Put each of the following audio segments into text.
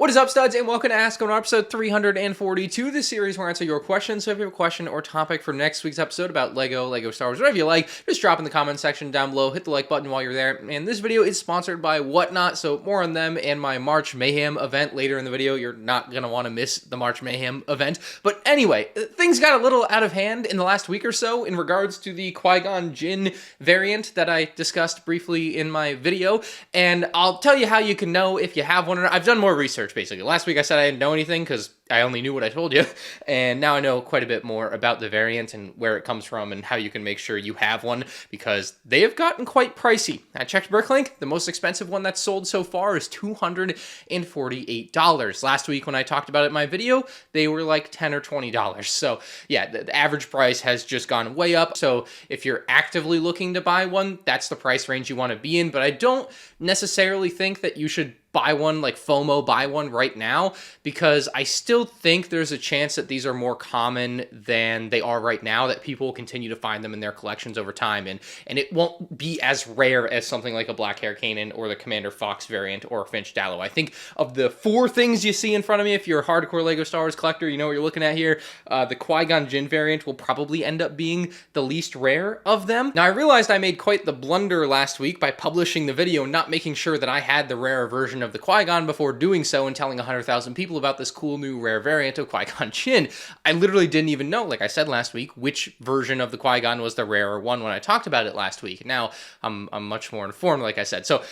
What is up, studs, and welcome to Ask on episode 342, this series where I answer your questions. So if you have a question or topic for next week's episode about Lego Star Wars, whatever you like, just drop in the comment section down below, hit the like button while you're there. And this video is sponsored by Whatnot, so more on them and my March Mayhem event later in the video. You're not going to want to miss the March Mayhem event. But anyway, things got a little out of hand in the last week or so in regards to the Qui-Gon Jinn variant that I discussed briefly in my video. And I'll tell you how you can know if you have one or not. I've done more research. Basically, last week I said I didn't know anything because I only knew what I told you, and now I know quite a bit more about the variant and where it comes from and how you can make sure you have one, because they have gotten quite pricey. I checked Bricklink. The most expensive one that's sold so far is $248. Last week when I talked about it in my video, they were like $10 or $20. So yeah, the average price has just gone way up. So if you're actively looking to buy one, that's the price range you want to be in, but I don't necessarily think that you should buy one, like FOMO buy one right now, because I still think there's a chance that these are more common than they are right now, that people will continue to find them in their collections over time, and it won't be as rare as something like a Black Hair Kanan or the Commander Fox variant or Finch Dallo. I think of the four things you see in front of me, if you're a hardcore Lego Star Wars collector, you know what you're looking at here. The Qui-Gon Jinn variant will probably end up being the least rare of them. Now, I realized I made quite the blunder last week by publishing the video, not making sure that I had the rarer version of the Qui-Gon before doing so and telling 100,000 people about this cool new rare variant of Qui-Gon Jinn. I literally didn't even know, like I said last week, which version of the Qui-Gon was the rarer one when I talked about it last week. Now I'm much more informed, like I said. So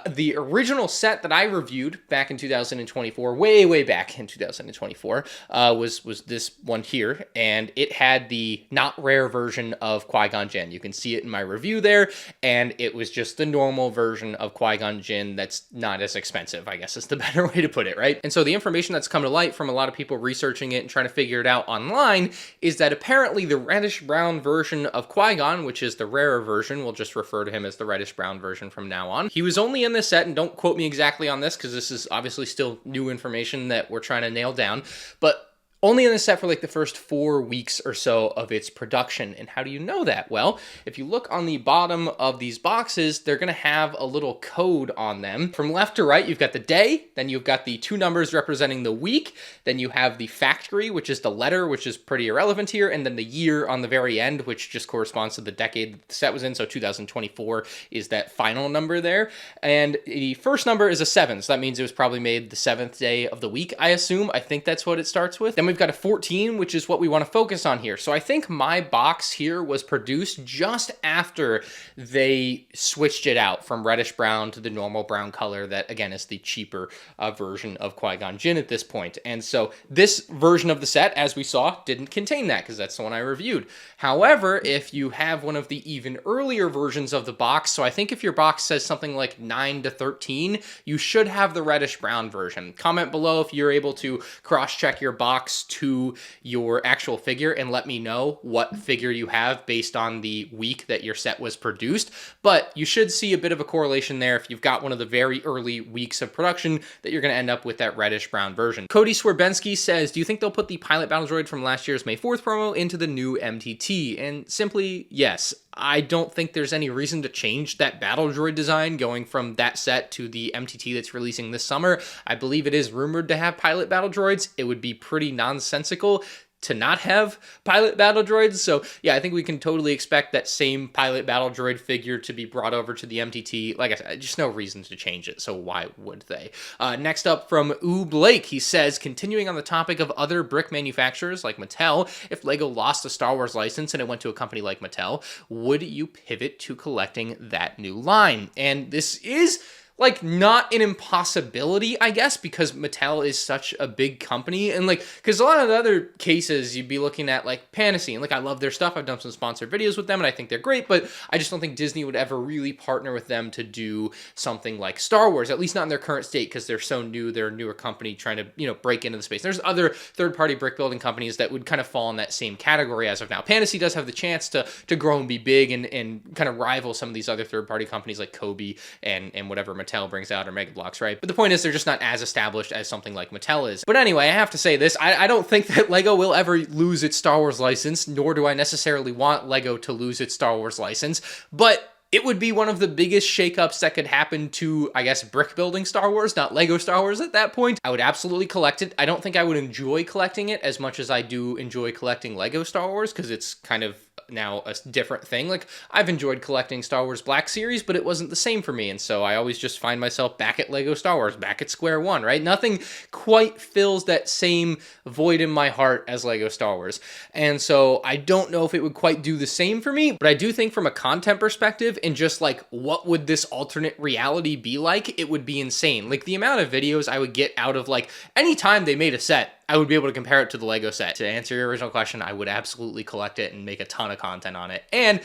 the original set that I reviewed back in 2024, way back in 2024, was this one here, and it had the not rare version of Qui-Gon Jinn. You can see it in my review there, and it was just the normal version of Qui-Gon Jinn that's not as expensive, I guess is the better way to put it, right? And so the information that's come to light from a lot of people researching it and trying to figure it out online is that apparently the reddish-brown version of Qui-Gon, which is the rarer version, we'll just refer to him as the reddish-brown version from now on. He was only in this set, and don't quote me exactly on this because this is obviously still new information that we're trying to nail down, but only in the set for like the first 4 weeks or so of its production. And how do you know that? Well, if you look on the bottom of these boxes, they're going to have a little code on them. From left to right, you've got the day, then you've got the 2 numbers representing the week, then you have the factory, which is the letter, which is pretty irrelevant here, and then the year on the very end, which just corresponds to the decade that the set was in. So 2024 is that final number there. And the first number is a 7, so that means it was probably made the 7th day of the week, I assume. I think that's what it starts with. Then we've got a 14, which is what we want to focus on here. So I think my box here was produced just after they switched it out from reddish brown to the normal brown color that, again, is the cheaper version of Qui-Gon Jinn at this point. And so this version of the set, as we saw, didn't contain that because that's the one I reviewed. However, if you have one of the even earlier versions of the box, so I think if your box says something like 9 to 13, you should have the reddish brown version. Comment below if you're able to cross-check your box to your actual figure and let me know what figure you have based on the week that your set was produced. But you should see a bit of a correlation there if you've got one of the very early weeks of production that you're going to end up with that reddish brown version. Cody Swerbensky says, do you think they'll put the pilot battle droid from last year's May 4th promo into the new MTT? And simply, yes. I don't think there's any reason to change that battle droid design going from that set to the MTT that's releasing this summer. I believe it is rumored to have pilot battle droids. It would be pretty nonsensical to not have pilot battle droids. So yeah, I think we can totally expect that same pilot battle droid figure to be brought over to the MTT. Like I said, just no reason to change it, so why would they? Next up from Blake, he says, continuing on the topic of other brick manufacturers like Mattel, if Lego lost a Star Wars license and it went to a company like Mattel, would you pivot to collecting that new line? And this is like not an impossibility, I guess, because Mattel is such a big company. And like, because a lot of the other cases you'd be looking at like Panasonic, and like I love their stuff. I've done some sponsored videos with them and I think they're great, but I just don't think Disney would ever really partner with them to do something like Star Wars, at least not in their current state, because they're so new. They're a newer company trying to, you know, break into the space. There's other third-party brick building companies that would kind of fall in that same category as of now. Panasonic does have the chance to grow and be big and kind of rival some of these other third-party companies like Kobe and whatever Mattel brings out, or Mega Bloks, right? But the point is, they're just not as established as something like Mattel is. But anyway, I have to say this, I don't think that Lego will ever lose its Star Wars license, nor do I necessarily want Lego to lose its Star Wars license, but It would be one of the biggest shakeups that could happen to, I guess, brick building Star Wars, not Lego Star Wars at that point. I would absolutely collect it. I don't think I would enjoy collecting it as much as I do enjoy collecting Lego Star Wars, because it's kind of now a different thing. Like, I've enjoyed collecting Star Wars Black Series, but it wasn't the same for me, and so I always just find myself back at Lego Star Wars, back at square one, right? Nothing quite fills that same void in my heart as Lego Star Wars, and so I don't know if it would quite do the same for me, but I do think from a content perspective and just like what would this alternate reality be like, it would be insane. Like, the amount of videos I would get out of, like, anytime they made a set, I would be able to compare it to the Lego set. To answer your original question, I would absolutely collect it and make a ton of content on it. And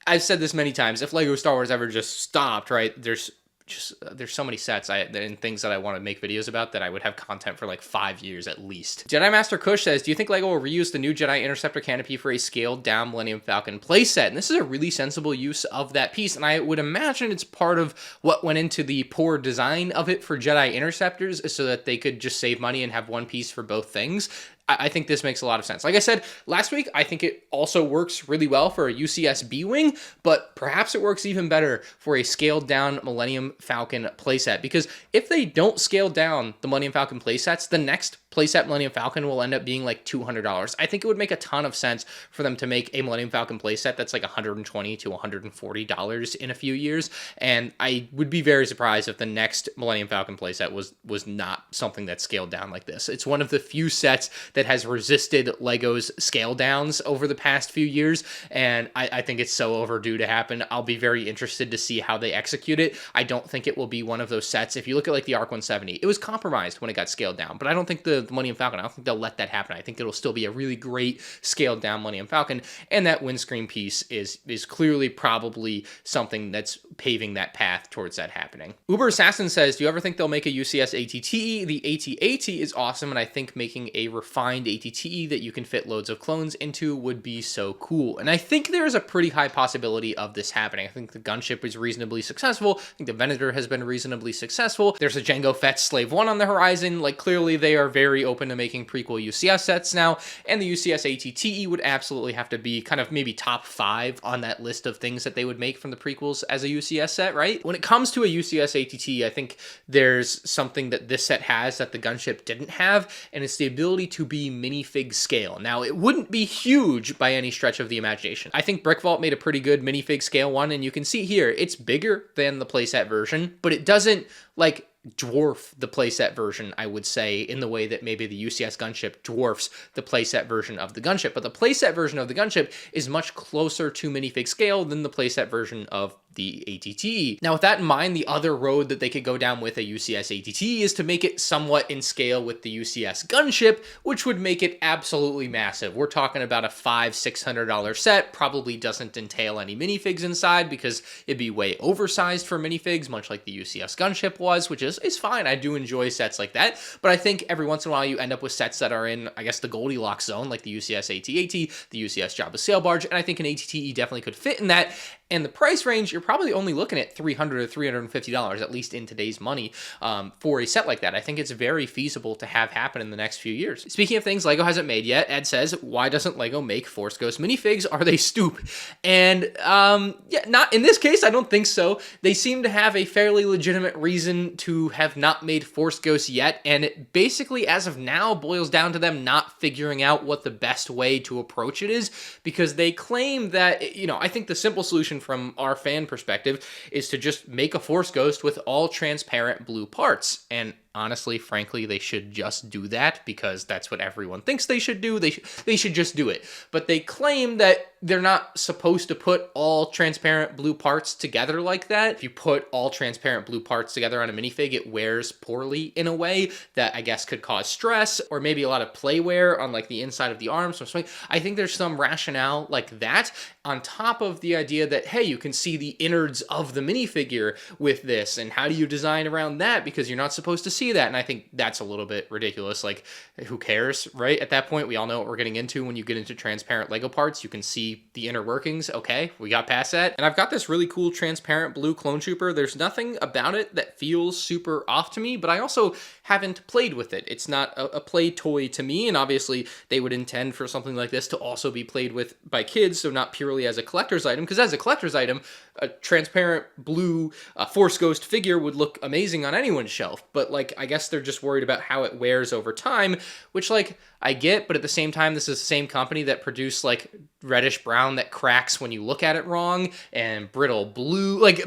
I've said this many times, if Lego Star Wars ever just stopped, right, there's so many sets and things that I want to make videos about that I would have content for like 5 years at least. Jedi Master Kush says, do you think LEGO will reuse the new Jedi Interceptor canopy for a scaled down Millennium Falcon playset? And this is a really sensible use of that piece, and I would imagine it's part of what went into the poor design of it for Jedi Interceptors, so that they could just save money and have one piece for both things. I think this makes a lot of sense. Like I said last week, I think it also works really well for a UCS B-Wing, but perhaps it works even better for a scaled down Millennium Falcon playset, because if they don't scale down the Millennium Falcon playsets, the next playset Millennium Falcon will end up being like $200. I think it would make a ton of sense for them to make a Millennium Falcon playset that's like $120 to $140 in a few years, and I would be very surprised if the next Millennium Falcon playset was not something that's scaled down like this. It's one of the few sets that has resisted LEGO's scale downs over the past few years, and I think it's so overdue to happen. I'll be very interested to see how they execute it. I don't think it will be one of those sets. If you look at like the ARC 170, it was compromised when it got scaled down, but I don't think the Millennium Falcon, I don't think they'll let that happen. I think it'll still be a really great scaled down Millennium Falcon, and that windscreen piece is clearly probably something that's paving that path towards that happening. Uber Assassin says, do you ever think they'll make a UCS ATTE? The AT-AT is awesome, and I think making a refined ATTE that you can fit loads of clones into would be so cool. And I think there's a pretty high possibility of this happening. I think the gunship is reasonably successful. I think the Venator has been reasonably successful. There's a Jango Fett Slave 1 on the horizon. Like, clearly they are very open to making prequel UCS sets now, and the UCS ATTE would absolutely have to be kind of maybe top 5 on that list of things that they would make from the prequels as a UCS set, right? When it comes to a UCS ATTE, I think there's something that this set has that the gunship didn't have, and it's the ability to be minifig scale. Now, it wouldn't be huge by any stretch of the imagination. I think Brick Vault made a pretty good minifig scale one, and you can see here, it's bigger than the playset version, but it doesn't, like, dwarf the playset version, I would say, in the way that maybe the UCS gunship dwarfs the playset version of the gunship. But the playset version of the gunship is much closer to minifig scale than the playset version of the ATTE. Now, with that in mind, the other road that they could go down with a UCS ATTE is to make it somewhat in scale with the UCS gunship, which would make it absolutely massive. We're talking about a $500-$600 set, probably doesn't entail any minifigs inside because it'd be way oversized for minifigs, much like the UCS gunship was, which is fine. I do enjoy sets like that, but I think every once in a while you end up with sets that are in, I guess, the Goldilocks zone, like the UCS AT-AT, the UCS Jabba Sail Barge, and I think an ATTE definitely could fit in that. And the price range, you're probably only looking at $300 to $350, at least in today's money, for a set like that. I think it's very feasible to have happen in the next few years. Speaking of things LEGO hasn't made yet, Ed says, why doesn't LEGO make Force Ghost minifigs? Are they stoop? And yeah, not in this case, I don't think so. They seem to have a fairly legitimate reason to have not made Force Ghosts yet, and it basically, as of now, boils down to them not figuring out what the best way to approach it is, because they claim that, you know, I think the simple solution from our fan perspective is to just make a Force Ghost with all transparent blue parts. And honestly, frankly, they should just do that because that's what everyone thinks they should do. They should just do it. But they claim that they're not supposed to put all transparent blue parts together like that. If you put all transparent blue parts together on a minifig, it wears poorly in a way that I guess could cause stress, or maybe a lot of play wear on like the inside of the arms. So I think there's some rationale like that, on top of the idea that, hey, you can see the innards of the minifigure with this, and how do you design around that? Because you're not supposed to see that. And I think that's a little bit ridiculous. Like, who cares, right? At that point, we all know what we're getting into. When you get into transparent Lego parts, you can see the inner workings. Okay, we got past that. And I've got this really cool transparent blue clone trooper. There's nothing about it that feels super off to me, but I also haven't played with it. It's not a play toy to me, and obviously they would intend for something like this to also be played with by kids, so not purely as a collector's item, because as a collector's item, a transparent blue Force Ghost figure would look amazing on anyone's shelf, but like, I guess they're just worried about how it wears over time, which like, I get, but at the same time, this is the same company that produced like reddish brown that cracks when you look at it wrong, and brittle blue. Like,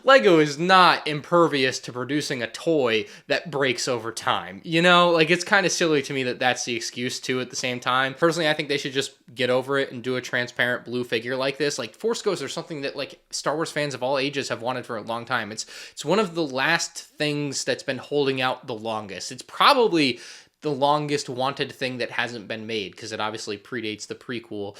Lego is not impervious to producing a toy that breaks over time, you know? Like, it's kind of silly to me that that's the excuse too at the same time. Personally, I think they should just get over it and do a transparent blue figure like this. Like, Force Ghosts are something that like Star Wars fans of all ages have wanted for a long time. It's one of the last things that's been holding out the longest. It's probably the longest wanted thing that hasn't been made, because it obviously predates the prequel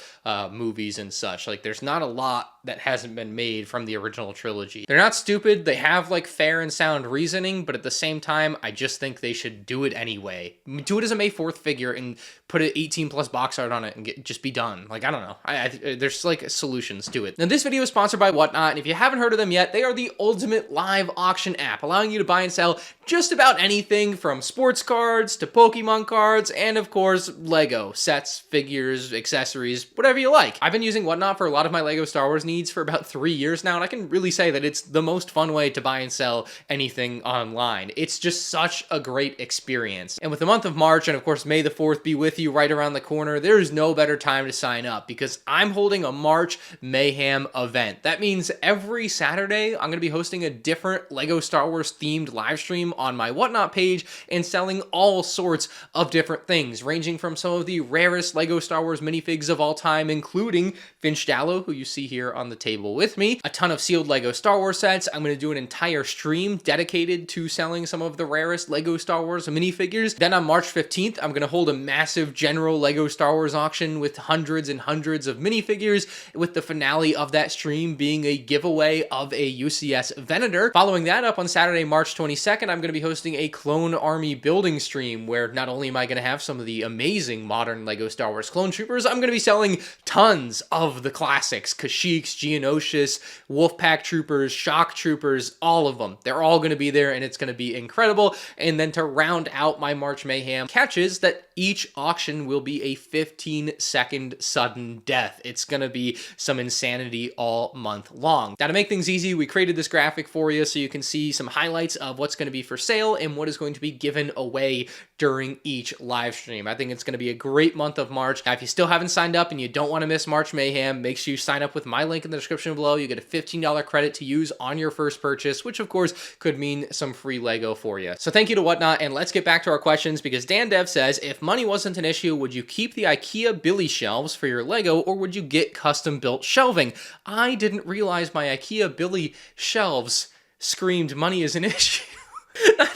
movies and such. Like, there's not a lot that hasn't been made from the original trilogy. They're not stupid. They have like fair and sound reasoning, but at the same time, I just think they should do it anyway. Do it as a May 4th figure and put an 18 plus box art on it and just be done. Like, I don't know. There's like solutions to it. Now, this video is sponsored by Whatnot, and if you haven't heard of them yet, they are the ultimate live auction app, allowing you to buy and sell just about anything from sports cards to Pokemon cards, and of course, Lego sets, figures, accessories, whatever you like. I've been using Whatnot for a lot of my Lego Star Wars needs for about 3 years now, and I can really say that it's the most fun way to buy and sell anything online. It's just such a great experience. And with the month of March, and of course May the 4th be with you right around the corner, there is no better time to sign up, because I'm holding a March Mayhem event. That means every Saturday, I'm going to be hosting a different Lego Star Wars themed live stream on my Whatnot page and selling all sorts of different things, ranging from some of the rarest Lego Star Wars minifigs of all time, including Finch Dallow, who you see here on the table with me, a ton of sealed Lego Star Wars sets. I'm going to do an entire stream dedicated to selling some of the rarest Lego Star Wars minifigures. Then on March 15th, I'm going to hold a massive general Lego Star Wars auction with hundreds and hundreds of minifigures, with the finale of that stream being a giveaway of a UCS Venator. Following that up on Saturday, March 22nd, I'm going to be hosting a Clone Army building stream, where not only am I going to have some of the amazing modern Lego Star Wars clone troopers, I'm going to be selling tons of the classics, Kashyyyks, Geonosius, Wolfpack troopers, Shock troopers, all of them. They're all going to be there, and it's going to be incredible. And then to round out my March Mayhem catches, that each auction will be a 15-second sudden death. It's going to be some insanity all month long. Now, to make things easy, we created this graphic for you so you can see some highlights of what's going to be for sale and what is going to be given away during each live stream. I think it's going to be a great month of March. Now, if you still haven't signed up and you don't want to miss March Mayhem, make sure you sign up with my link in the description below. You get a $15 credit to use on your first purchase, which of course could mean some free Lego for you. So thank you to Whatnot, and let's get back to our questions, because Dan Dev says, if money wasn't an issue, would you keep the IKEA Billy shelves for your Lego, or would you get custom built shelving? I didn't realize my IKEA Billy shelves screamed money is an issue.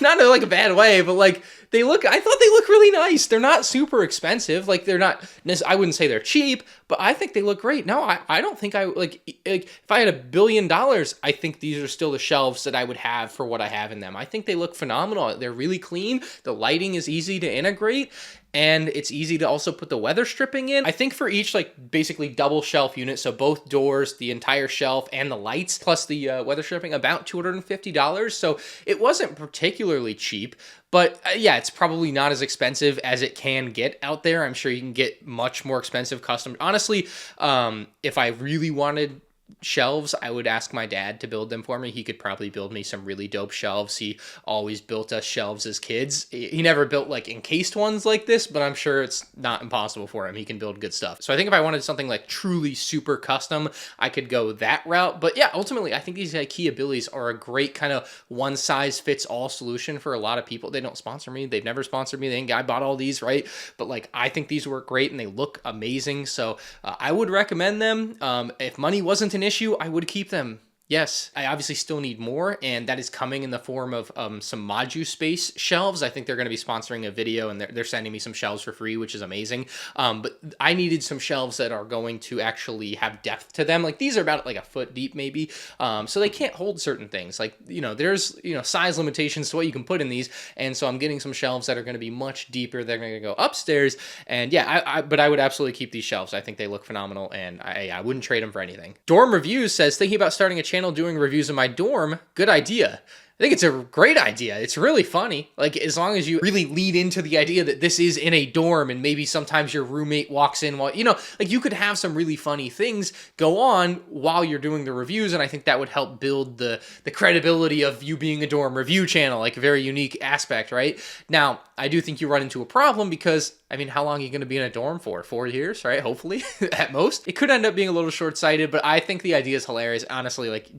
Not in like a bad way, but like, I thought they look really nice. They're not super expensive. Like, they're not, I wouldn't say they're cheap, but I think they look great. No, I don't think if I had $1 billion, I think these are still the shelves that I would have for what I have in them. I think they look phenomenal. They're really clean. The lighting is easy to integrate, and it's easy to also put the weather stripping in. I think for each like basically double shelf unit, so both doors, the entire shelf, and the lights, plus the weather stripping, about $250. So it wasn't particularly cheap. But yeah, it's probably not as expensive as it can get out there. I'm sure you can get much more expensive custom. Honestly, if I really wanted shelves, I would ask my dad to build them for me. He could probably build me some really dope shelves. He always built us shelves as kids. He never built like encased ones like this, but I'm sure it's not impossible for him. He can build good stuff. So I think if I wanted something like truly super custom, I could go that route. But yeah, ultimately, I think these IKEA Billies are a great kind of one size fits all solution for a lot of people. They don't sponsor me. They've never sponsored me. I bought all these, right? But like, I think these work great and they look amazing. So I would recommend them. If money wasn't an issue, I would keep them. Yes, I obviously still need more, and that is coming in the form of some Maju Space shelves. I think they're going to be sponsoring a video, and they're sending me some shelves for free, which is amazing. But I needed some shelves that are going to actually have depth to them. Like, these are about like a foot deep, maybe. So they can't hold certain things. Like, there's, size limitations to what you can put in these. And so I'm getting some shelves that are going to be much deeper. They're going to go upstairs. And yeah, but I would absolutely keep these shelves. I think they look phenomenal, and I wouldn't trade them for anything. Dorm Reviews says, thinking about starting a channel doing reviews in my dorm. Good idea. I think it's a great idea. It's really funny. Like, as long as you really lead into the idea that this is in a dorm, and maybe sometimes your roommate walks in while, like, you could have some really funny things go on while you're doing the reviews, and I think that would help build the credibility of you being a dorm review channel, like a very unique aspect, right? Now, I do think you run into a problem because, I mean, how long are you going to be in a dorm for? 4 years, right? Hopefully, at most. It could end up being a little short-sighted, but I think the idea is hilarious. Honestly, like,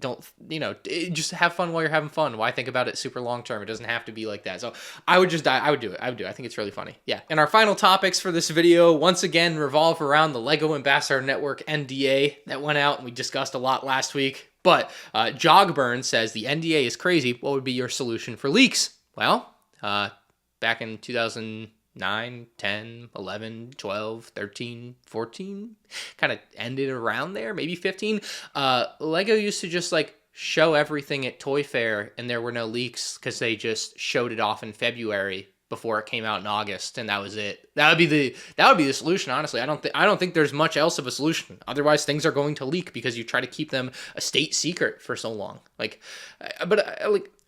just have fun while you're having fun. Why think about it super long-term? It doesn't have to be like that. So I would do it. I would do it. I think it's really funny. Yeah. And our final topics for this video, once again, revolve around the LEGO Ambassador Network NDA that went out, and we discussed a lot last week. But Jogburn says, the NDA is crazy. What would be your solution for leaks? Well, back in 2009, 10, 11, 12, 13, 14, kind of ended around there, maybe 15. LEGO used to just like show everything at Toy Fair, and there were no leaks because they just showed it off in February before it came out in August, and that was it. That would be the solution, honestly. I don't think there's much else of a solution. Otherwise, things are going to leak because you try to keep them a state secret for so long.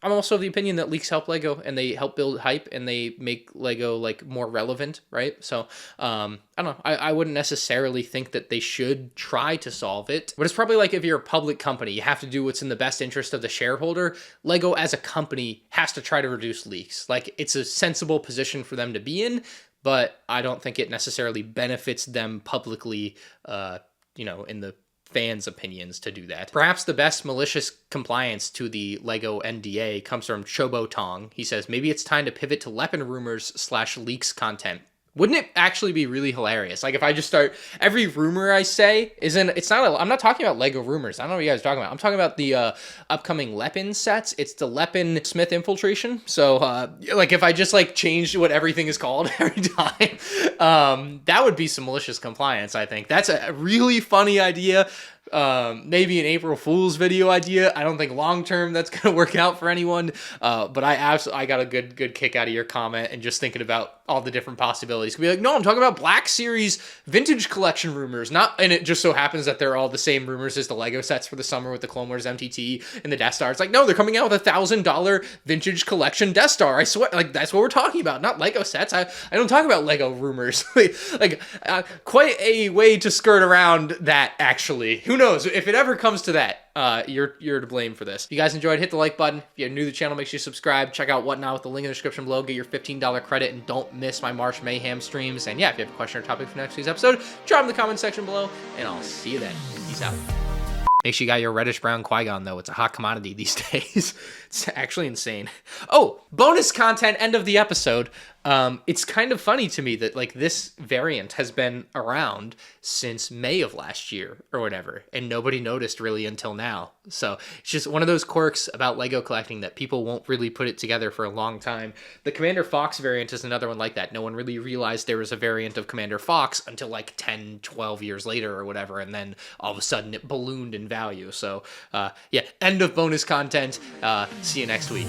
I'm also of the opinion that leaks help LEGO, and they help build hype, and they make LEGO like more relevant, right? So I don't know. I wouldn't necessarily think that they should try to solve it, but it's probably like if you're a public company, you have to do what's in the best interest of the shareholder. LEGO as a company has to try to reduce leaks. Like, it's a sensible position for them to be in, but I don't think it necessarily benefits them publicly, in the fans' opinions to do that. Perhaps the best malicious compliance to the LEGO NDA comes from Chobo Tong. He says, maybe it's time to pivot to Leppin rumors/leaks content. Wouldn't it actually be really hilarious? Like, if I just start, every rumor I say I'm not talking about LEGO rumors. I don't know what you guys are talking about. I'm talking about the upcoming Leppin sets. It's the Leppin Smith infiltration. So, like, if I just, like, changed what everything is called every time, that would be some malicious compliance, I think. That's a really funny idea. Maybe an April Fool's video idea. I don't think long-term that's going to work out for anyone. But I got a good kick out of your comment and just thinking about all the different possibilities. Could be like, no, I'm talking about Black Series vintage collection rumors. And it just so happens that they're all the same rumors as the LEGO sets for the summer with the Clone Wars MTT and the Death Star. It's like, no, they're coming out with $1,000 vintage collection Death Star. I swear, like, that's what we're talking about, not LEGO sets. I don't talk about LEGO rumors. Quite a way to skirt around that, actually. Who knows? If it ever comes to that, you're to blame for this. If you guys enjoyed, hit the like button. If you're new to the channel, make sure you subscribe. Check out Whatnot with the link in the description below. Get your $15 credit, and don't miss my March Mayhem streams. And yeah, if you have a question or topic for next week's episode, drop in the comment section below, and I'll see you then. Peace out. Make sure you got your reddish-brown Qui-Gon, though. It's a hot commodity these days. It's actually insane. Oh, bonus content, end of the episode. It's kind of funny to me that, like, this variant has been around since May of last year or whatever, and nobody noticed really until now. So it's just one of those quirks about LEGO collecting that people won't really put it together for a long time. The Commander Fox variant is another one like that. No one really realized there was a variant of Commander Fox until like 10, 12 years later or whatever, and then all of a sudden it ballooned in value. So yeah, end of bonus content. See you next week.